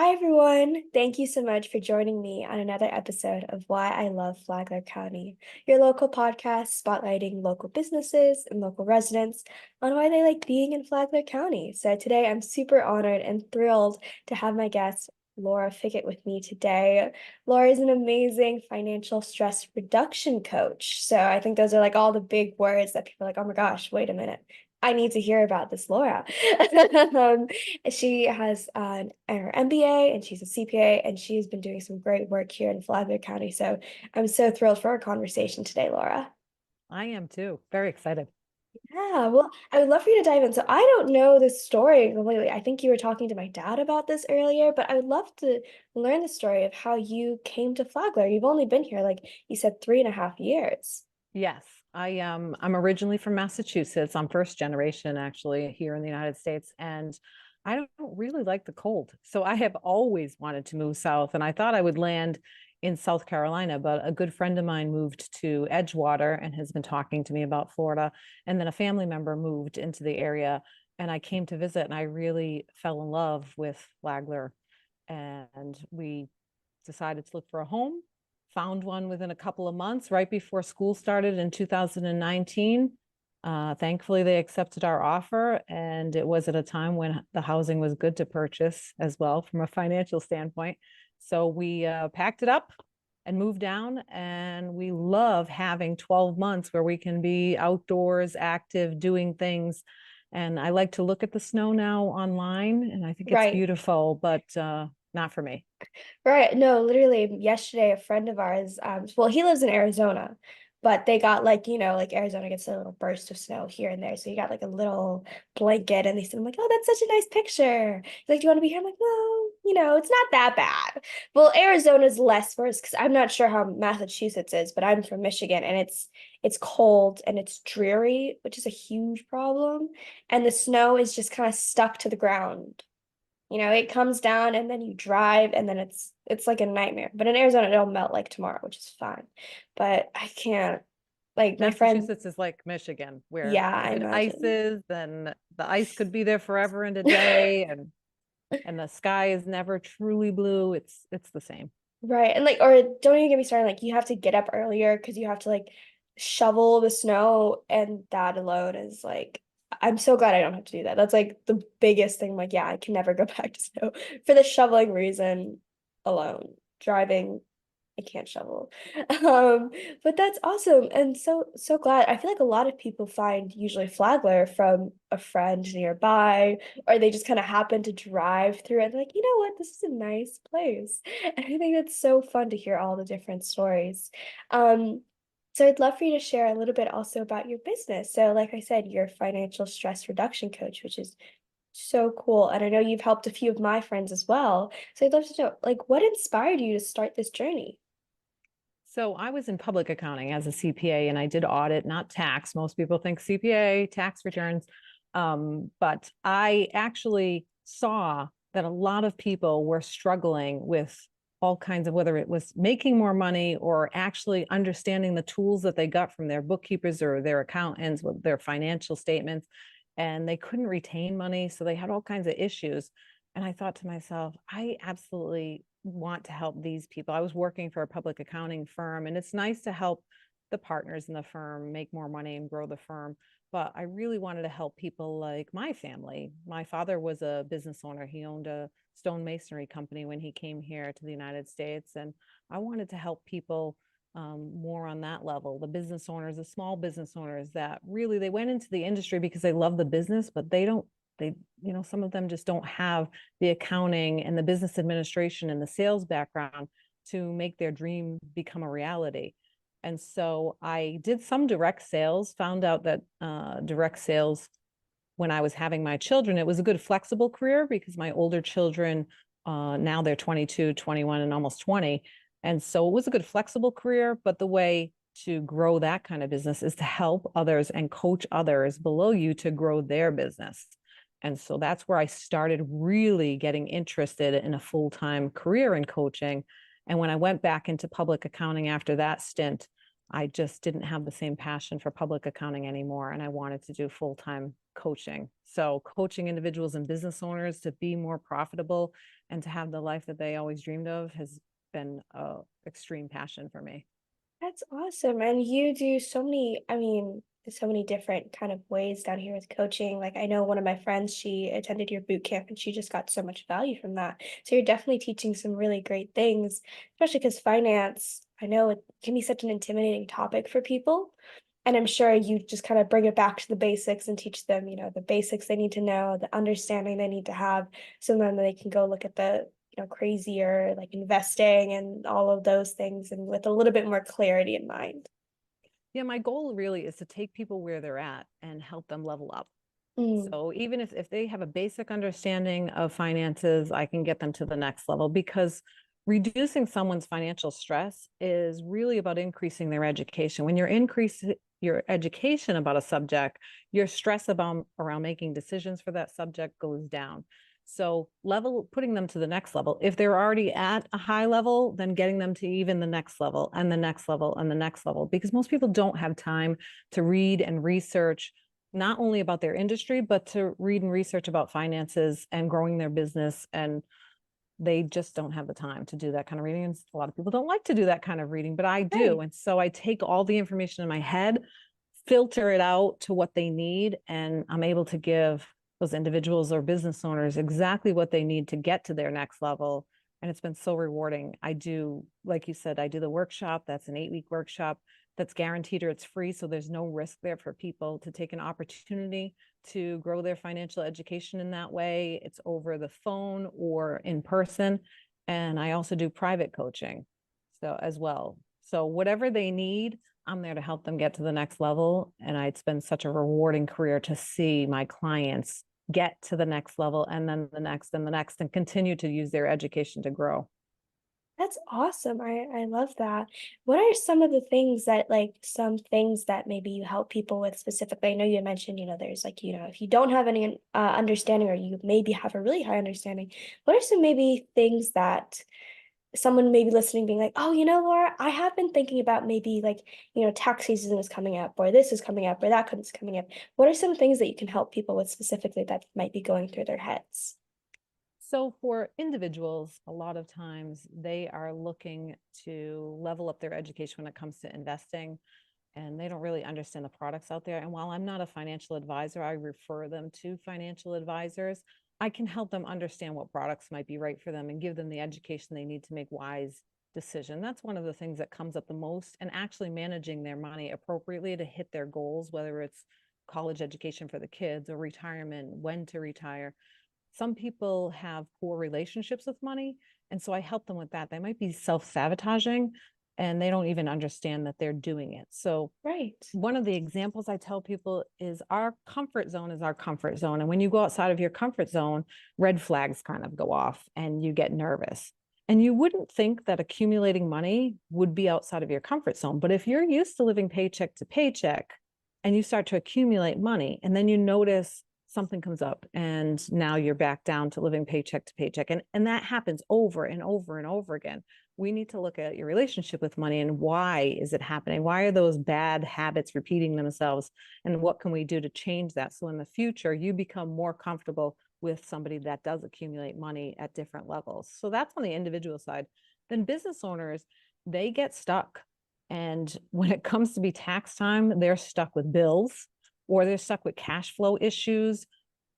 Hi, everyone. Thank you so much for joining me on another episode of Why I Love Flagler County, your local podcast spotlighting local businesses and local residents on why they like being in Flagler County. So today I'm super honored and thrilled to have my guest, Lora Fickett, with me today. Laura is an amazing financial stress reduction coach. So I think those are like all the big words that people are like, oh my gosh, wait a minute. I need to hear about this, Laura. Um, she has her MBA and she's a CPA, and she's been doing some great work here in Flagler County. So I'm so thrilled for our conversation today, Laura. I am too. Very excited. Yeah, well, I would love for you to dive in. So I don't know this story completely. I think you were talking to my dad about this earlier, but I would love to learn the story of how you came to Flagler. You've only been here, like you said, 3.5 years. Yes, I'm originally from Massachusetts. I'm first generation actually here in the United States, and I don't really like the cold. So I have always wanted to move south, and I thought I would land in South Carolina, but a good friend of mine moved to Edgewater and has been talking to me about Florida. And then a family member moved into the area, and I came to visit, and I really fell in love with Flagler. And we decided to look for a home, found one within a couple of months, right before school started in 2019. Thankfully, they accepted our offer, and it was at a time when the housing was good to purchase as well from a financial standpoint. So we packed it up and moved down, and we love having 12 months where we can be outdoors, active, doing things. And I like to look at the snow now online, and I think it's Right. beautiful, but not for me. Right. No, literally yesterday, a friend of ours, well, he lives in Arizona, but they got like, like Arizona gets a little burst of snow here and there. So he got like a little blanket and they said, I'm like, oh, that's such a nice picture. He's like, do you want to be here? I'm like, well, it's not that bad. Well, Arizona's less worse because I'm not sure how Massachusetts is, but I'm from Michigan and it's cold and it's dreary, which is a huge problem. And the snow is just kind of stuck to the ground. It comes down and then you drive and then it's like a nightmare. But in Arizona, it'll melt like tomorrow, which is fine. But I can't, like my friend, Massachusetts is like Michigan, where yeah, I if it imagine. ices, then the ice could be there forever and a day, and the sky is never truly blue. It's the same. Right. And like, or don't even get me started, like you have to get up earlier because you have to like shovel the snow, and that alone is like I'm so glad I don't have to do that. That's like the biggest thing. Like, yeah, I can never go back to snow for the shoveling reason alone. Driving, I can't shovel. Um, but that's awesome. And so glad. I feel like a lot of people find usually Flagler from a friend nearby, or they just kind of happen to drive through it. And they're like, you know what, this is a nice place. And I think it's so fun to hear all the different stories. Um, so I'd love for you to share a little bit also about your business. So, like I said, you're a financial stress reduction coach, which is so cool. And I know you've helped a few of my friends as well. So I'd love to know, like, what inspired you to start this journey? So I was in public accounting as a CPA, and I did audit, not tax. Most people think CPA, tax returns. But I actually saw that a lot of people were struggling with all kinds of, whether it was making more money or actually understanding the tools that they got from their bookkeepers or their accountants with their financial statements, and they couldn't retain money. So they had all kinds of issues. And I thought to myself, I absolutely want to help these people. I was working for a public accounting firm, and it's nice to help the partners in the firm make more money and grow the firm. But I really wanted to help people like my family. My father was a business owner. He owned a stone masonry company when he came here to the United States. And I wanted to help people more on that level. The business owners, the small business owners that really they went into the industry because they love the business, but they some of them just don't have the accounting and the business administration and the sales background to make their dream become a reality. And so I did some direct sales, found out that direct sales, when I was having my children, it was a good flexible career because my older children, now they're 22, 21, and almost 20. And so it was a good flexible career, but the way to grow that kind of business is to help others and coach others below you to grow their business. And so that's where I started really getting interested in a full-time career in coaching. And when I went back into public accounting after that stint, I just didn't have the same passion for public accounting anymore, and I wanted to do full-time coaching. So coaching individuals and business owners to be more profitable and to have the life that they always dreamed of has been a extreme passion for me. That's awesome. And you do so many, I mean, so many different kind of ways down here with coaching. Like I know one of my friends, she attended your boot camp and she just got so much value from that. So you're definitely teaching some really great things, especially because finance, I know it can be such an intimidating topic for people. And I'm sure you just kind of bring it back to the basics and teach them, the basics they need to know, the understanding they need to have, so then they can go look at the crazier like investing and all of those things and with a little bit more clarity in mind. Yeah, my goal really is to take people where they're at and help them level up. Mm, So even if they have a basic understanding of finances, I can get them to the next level, because reducing someone's financial stress is really about increasing their education. When you're increasing your education about a subject, your stress about around making decisions for that subject goes down. So putting them to the next level. If they're already at a high level, then getting them to even the next level and the next level and the next level, because most people don't have time to read and research not only about their industry, but to read and research about finances and growing their business. And they just don't have the time to do that kind of reading. And a lot of people don't like to do that kind of reading, but I do. right. And so I take all the information in my head, filter it out to what they need, and I'm able to give those individuals or business owners exactly what they need to get to their next level. And it's been so rewarding. I do, like you said, I do the workshop. That's an 8-week workshop that's guaranteed, or it's free. So there's no risk there for people to take an opportunity to grow their financial education in that way. It's over the phone or in person. And I also do private coaching so as well. So whatever they need, I'm there to help them get to the next level. And it's been such a rewarding career to see my clients get to the next level, and then the next and the next, and continue to use their education to grow. That's awesome. I love that. What are some of the things that like some things that maybe you help people with specifically? I know you mentioned, there's like, if you don't have any understanding or you maybe have a really high understanding, what are some maybe things that someone maybe listening being like, oh, Laura, I have been thinking about maybe like, tax season is coming up, or this is coming up, or that is coming up. What are some things that you can help people with specifically that might be going through their heads? So for individuals, a lot of times they are looking to level up their education when it comes to investing, and they don't really understand the products out there. And while I'm not a financial advisor, I refer them to financial advisors. I can help them understand what products might be right for them and give them the education they need to make wise decision. That's one of the things that comes up the most, and actually managing their money appropriately to hit their goals, whether it's college education for the kids or retirement, when to retire. Some people have poor relationships with money, and so I help them with that. They might be self-sabotaging and they don't even understand that they're doing it. So Right. one of the examples I tell people is our comfort zone is our comfort zone. And when you go outside of your comfort zone, red flags kind of go off and you get nervous. And you wouldn't think that accumulating money would be outside of your comfort zone. But if you're used to living paycheck to paycheck and you start to accumulate money, and then you notice something comes up and now you're back down to living paycheck to paycheck. And that happens over and over and over again. We need to look at your relationship with money and why is it happening? Why are those bad habits repeating themselves? And what can we do to change that? So in the future, you become more comfortable with somebody that does accumulate money at different levels. So that's on the individual side. Then business owners, they get stuck. And when it comes to be tax time, they're stuck with bills or they're stuck with cash flow issues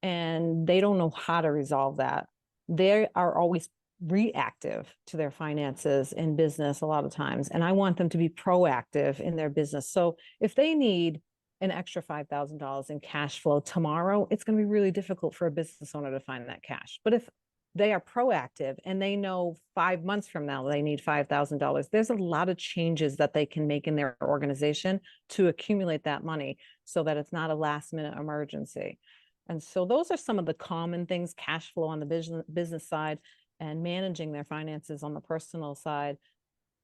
and they don't know how to resolve that. They are always reactive to their finances in business a lot of times. And I want them to be proactive in their business. So if they need an extra $5,000 in cash flow tomorrow, it's going to be really difficult for a business owner to find that cash. But if they are proactive and they know 5 months from now they need $5,000, there's a lot of changes that they can make in their organization to accumulate that money so that it's not a last minute emergency. And so those are some of the common things: cash flow on the business side, and managing their finances on the personal side,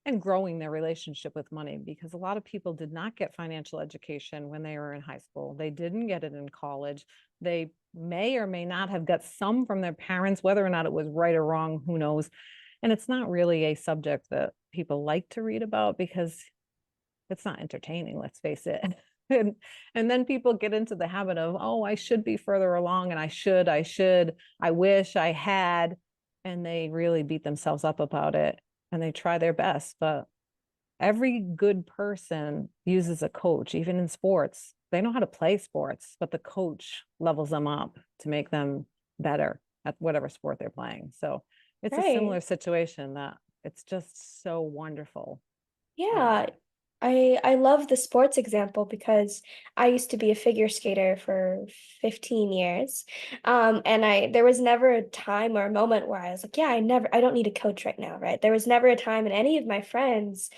and growing their relationship with money, because a lot of people did not get financial education when they were in high school. They didn't get it in college. They may or may not have got some from their parents, whether or not it was right or wrong, who knows. And it's not really a subject that people like to read about because it's not entertaining, let's face it. And then people get into the habit of, oh, I should be further along, and I wish I had, and they really beat themselves up about it, and they try their best. But every good person uses a coach, even in sports. They know how to play sports, but the coach levels them up to make them better at whatever sport they're playing. So it's a Right. similar situation that it's just so wonderful. Yeah. I love the sports example because I used to be a figure skater for 15 years. And there was never a time or a moment where I was like, yeah, I don't need a coach right now, right? There was never a time in any of my friends,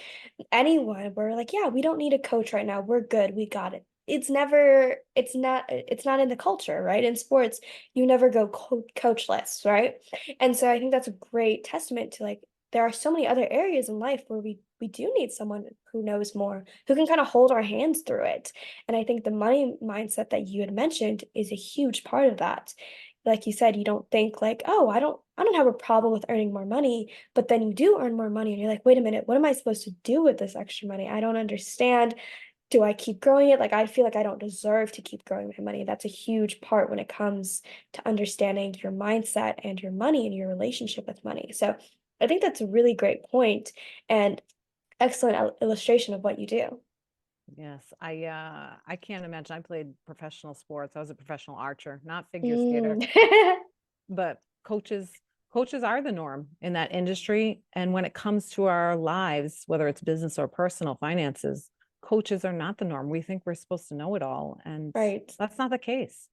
anyone, where like, yeah, we don't need a coach right now. We're good. We got it. It's not in the culture, right? In sports, you never go coachless, right? And so I think that's a great testament to like there are so many other areas in life where we do need someone who knows more, who can kind of hold our hands through it. And I think the money mindset that you had mentioned is a huge part of that. Like you said, you don't think like, oh, I don't have a problem with earning more money, but then you do earn more money and you're like, wait a minute, what am I supposed to do with this extra money? I don't understand. Do I keep growing it? Like I feel like I don't deserve to keep growing my money. That's a huge part when it comes to understanding your mindset and your money and your relationship with money. So I think that's a really great point and excellent illustration of what you do. Yes, I can't imagine. I played professional sports. I was a professional archer, not figure skater, Mm. but coaches are the norm in that industry. And when it comes to our lives, whether it's business or personal finances, coaches are not the norm. We think we're supposed to know it all, and Right. that's not the case.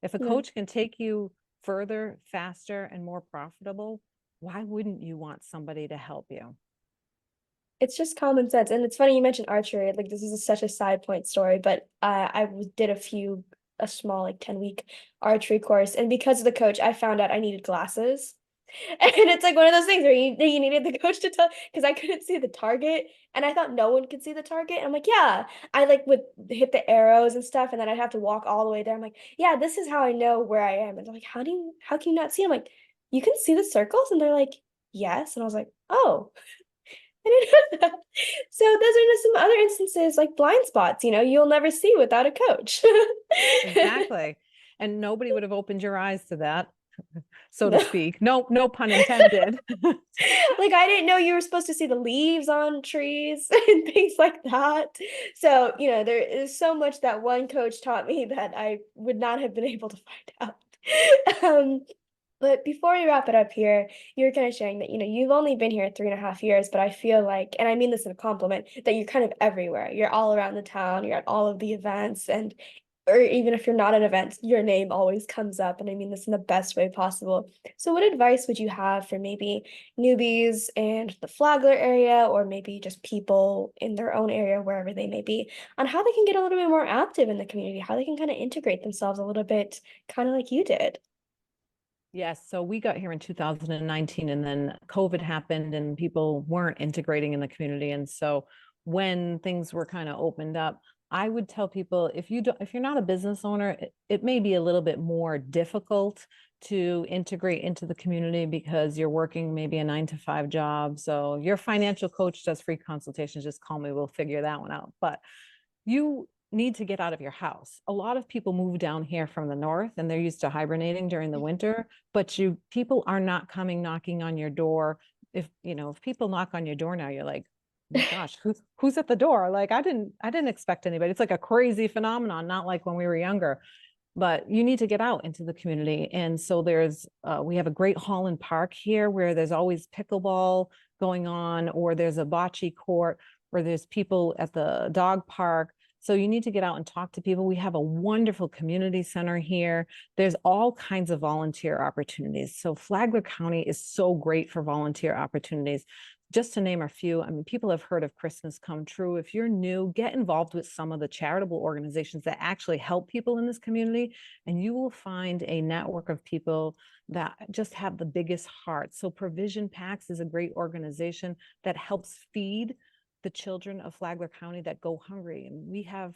If a No, coach can take you further, faster, and more profitable, why wouldn't you want somebody to help you? it's just common sense. And it's funny you mentioned archery. Like this is such a side point story, but did a small like 10-week archery course. And because of the coach, I found out I needed glasses. And it's like one of those things where you needed the coach to tell because I couldn't see the target and I thought no one could see the target. And I'm like, yeah, I like would hit the arrows and stuff, and then I'd have to walk all the way there. I'm like, yeah, this is how I know where I am. And they're like, how can you not see? I'm like, you can see the circles? And they're like, yes. And I was like, oh, I didn't know that. So those are just some other instances like blind spots, you'll never see without a coach. Exactly. And nobody would have opened your eyes to that, so to No. speak. No, no pun intended. Like I didn't know you were supposed to see the leaves on trees and things like that. So, there is so much that one coach taught me that I would not have been able to find out. Um, but before we wrap it up here, you're kind of sharing that, you've only been here 3.5 years, but I feel like, and I mean this in a compliment, that you're kind of everywhere. You're all around the town, you're at all of the events, and or even if you're not at events, your name always comes up. And I mean this in the best way possible. So what advice would you have for maybe newbies in the Flagler area, or maybe just people in their own area, wherever they may be, on how they can get a little bit more active in the community, how they can kind of integrate themselves a little bit, kind of like you did? Yes. So we got here in 2019, and then COVID happened and people weren't integrating in the community. And so when things were kind of opened up, I would tell people, if you're not a business owner, it may be a little bit more difficult to integrate into the community because you're working maybe a 9 to 5 job. So your financial coach does free consultations. Just call me. We'll figure that one out. But you need to get out of your house. A lot of people move down here from the north and they're used to hibernating during the winter, but people are not coming knocking on your door. If people knock on your door now, you're like, oh my gosh, who's at the door? Like I didn't expect anybody. It's like a crazy phenomenon, not like when we were younger. But you need to get out into the community. And so we have a great Holland Park here where there's always pickleball going on, or there's a bocce court, or there's people at the dog park. So you need to get out and talk to people. We have a wonderful community center here. There's all kinds of volunteer opportunities. So Flagler County is so great for volunteer opportunities. Just to name a few, I mean, people have heard of Christmas Come True. If you're new, get involved with some of the charitable organizations that actually help people in this community, and you will find a network of people that just have the biggest heart. So Provision Packs is a great organization that helps feed the children of Flagler County that go hungry. And we have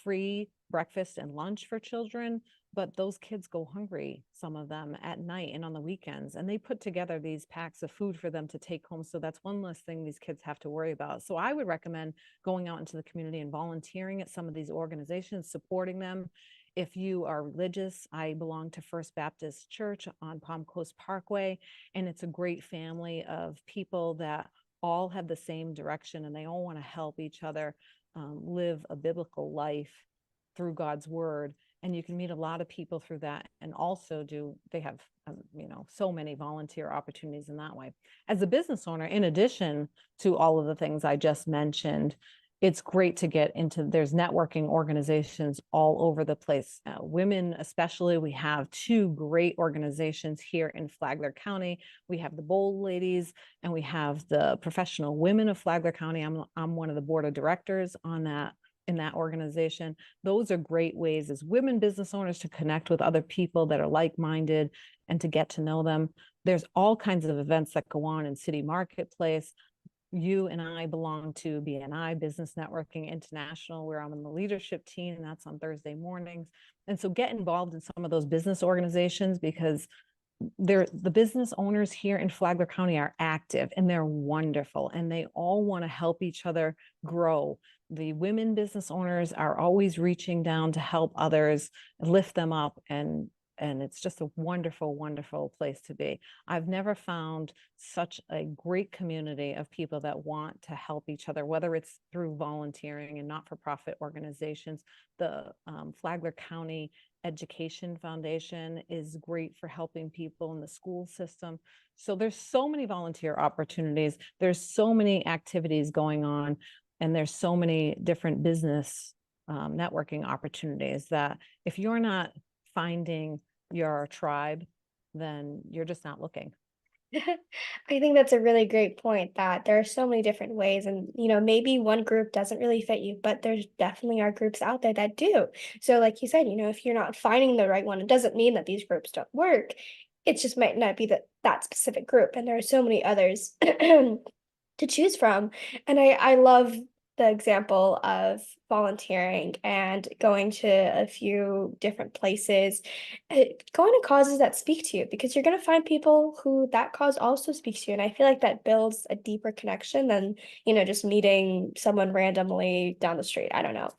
free breakfast and lunch for children, but those kids go hungry, some of them at night and on the weekends, and they put together these packs of food for them to take home. So that's one less thing these kids have to worry about. So I would recommend going out into the community and volunteering at some of these organizations, supporting them. If you are religious, I belong to First Baptist Church on Palm Coast Parkway, and it's a great family of people that all have the same direction, and they all want to help each other live a biblical life through God's word. And you can meet a lot of people through that, and also they have so many volunteer opportunities in that way. As a business owner, in addition to all of the things I just mentioned, it's great to get into, there's networking organizations all over the place. Women, especially, we have two great organizations here in Flagler County. We have the Bold Ladies and we have the Professional Women of Flagler County. I'm one of the board of directors on that, in that organization. Those are great ways as women business owners to connect with other people that are like-minded and to get to know them. There's all kinds of events that go on in City Marketplace. You and I belong to BNI, Business Networking International, where I'm in the leadership team, and that's on Thursday mornings. And so get involved in some of those business organizations, because the business owners here in Flagler County are active and they're wonderful, and they all want to help each other grow. The women business owners are always reaching down to help others, lift them up, and it's just a wonderful, wonderful place to be. I've never found such a great community of people that want to help each other, whether it's through volunteering and not-for-profit organizations. The Flagler County Education Foundation is great for helping people in the school system. So there's so many volunteer opportunities. There's so many activities going on, and there's so many different business networking opportunities that if you're not finding your tribe, then you're just not looking. I think that's a really great point, that there are so many different ways, and maybe one group doesn't really fit you, but there's definitely are groups out there that do. So like you said, if you're not finding the right one, it doesn't mean that these groups don't work. It just might not be that specific group, and there are so many others to choose from. And I love the example of volunteering and going to a few different places, going to causes that speak to you, because you're going to find people who that cause also speaks to you. And I feel like that builds a deeper connection than, just meeting someone randomly down the street. I don't know.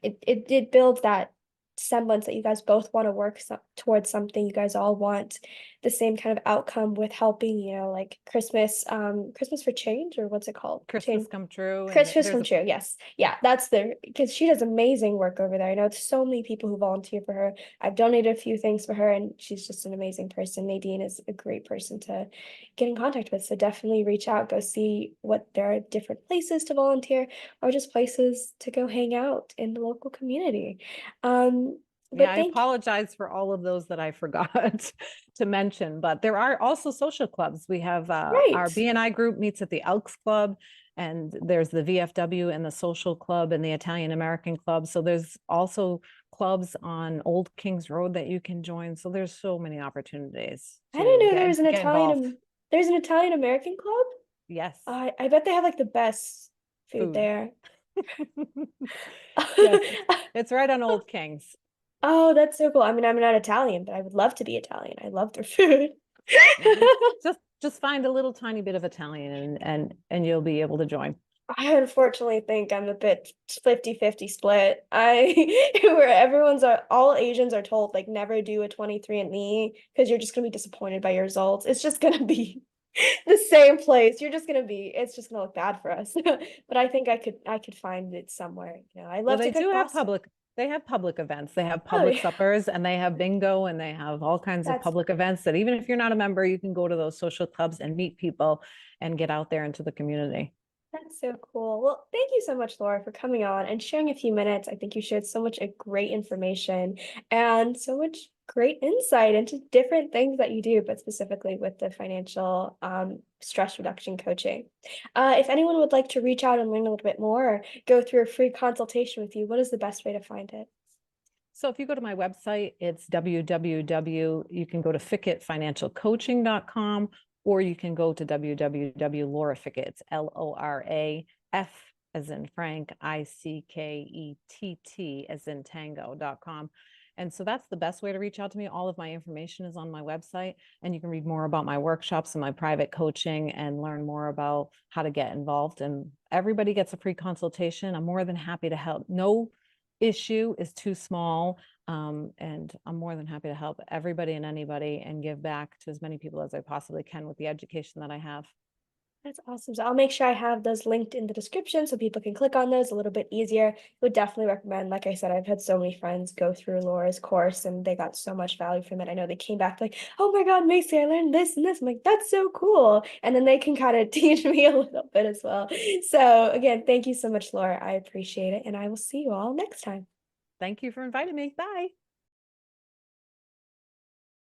It builds that semblance that you guys both want to work towards something. You guys all want the same kind of outcome with helping, like Christmas for Change, or what's it called? Christmas Come True. And Christmas from True, yes. Yeah, that's because she does amazing work over there. I know it's so many people who volunteer for her. I've donated a few things for her, and she's just an amazing person. Nadine is a great person to get in contact with. So definitely reach out, go see what there are different places to volunteer, or just places to go hang out in the local community. Yeah, But I thank apologize for all of those that I forgot to mention, but there are also social clubs. We have Right. our BNI group meets at the Elks Club, and there's the VFW and the Social Club and the Italian American Club. So there's also clubs on Old Kings Road that you can join. So there's so many opportunities I didn't to know there was an get involved. there's an Italian American club. Yes, I bet they have like the best food food. there. Yes, it's right on Old Kings. Oh, that's so cool. I mean, I'm not Italian, but I would love to be Italian. I love their food. Mhm. Just find a little tiny bit of Italian and you'll be able to join. I unfortunately think I'm a bit 50-50 split. Where all Asians are told, like, never do a 23andMe because you're just gonna be disappointed by your results. It's just gonna be the same place. It's just gonna look bad for us. But I think I could find it somewhere. I Well, love to they cook do have pasta. public events. They have Oh, public yeah. suppers and they have bingo and they have all kinds of That's public events that even if you're not a member, you can go to those social clubs and meet people and get out there into the community. That's so cool. Well, thank you so much, Laura, for coming on and sharing a few minutes. I think you shared so much great information and so much great insight into different things that you do, but specifically with the financial stress reduction coaching. If anyone would like to reach out and learn a little bit more, or go through a free consultation with you, what is the best way to find it? So if you go to my website, it's www, you can go to fickettfinancialcoaching.com, or you can go to www.lorafickett, it's LORAFICKETT, as in Frank, Ickett as in tango.com. And so that's the best way to reach out to me. All of my information is on my website, and you can read more about my workshops and my private coaching and learn more about how to get involved. And everybody gets a free consultation. I'm more than happy to help. No issue is too small. And I'm more than happy to help everybody and anybody and give back to as many people as I possibly can with the education that I have. That's awesome. So I'll make sure I have those linked in the description so people can click on those a little bit easier. Would definitely recommend, like I said, I've had so many friends go through Laura's course and they got so much value from it. I know they came back like, oh my God, Macy, I learned this and this. I'm like, that's so cool. And then they can kind of teach me a little bit as well. So again, thank you so much, Laura. I appreciate it. And I will see you all next time. Thank you for inviting me. Bye.